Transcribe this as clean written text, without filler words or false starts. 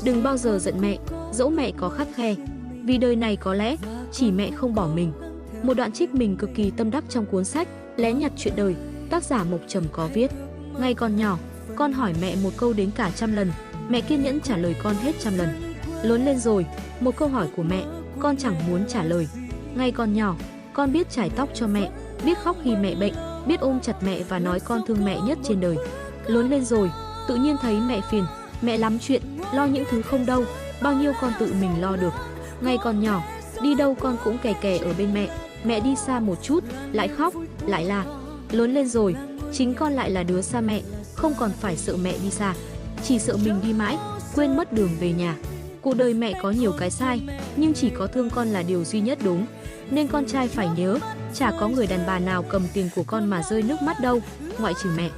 Đừng bao giờ giận mẹ, dẫu mẹ có khắt khe. Vì đời này có lẽ chỉ mẹ không bỏ mình. Một đoạn trích mình cực kỳ tâm đắc trong cuốn sách Lén nhặt chuyện đời, tác giả Mộc Trầm có viết: ngày còn nhỏ, con hỏi mẹ một câu đến cả 100 lần, mẹ kiên nhẫn trả lời con hết 100 lần. Lớn lên rồi, một câu hỏi của mẹ, con chẳng muốn trả lời. Ngày còn nhỏ, con biết chải tóc cho mẹ, biết khóc khi mẹ bệnh, biết ôm chặt mẹ và nói con thương mẹ nhất trên đời. Lớn lên rồi, tự nhiên thấy mẹ phiền, mẹ lắm chuyện, lo những thứ không đâu, bao nhiêu con tự mình lo được. Ngày còn nhỏ, đi đâu con cũng kè kè ở bên mẹ đi xa một chút, lại khóc, lại la. Lớn lên rồi, chính con lại là đứa xa mẹ, không còn phải sợ mẹ đi xa, chỉ sợ mình đi mãi, quên mất đường về nhà. Cuộc đời mẹ có nhiều cái sai, nhưng chỉ có thương con là điều duy nhất đúng. Nên con trai phải nhớ, chả có người đàn bà nào cầm tiền của con mà rơi nước mắt đâu, ngoại trừ mẹ.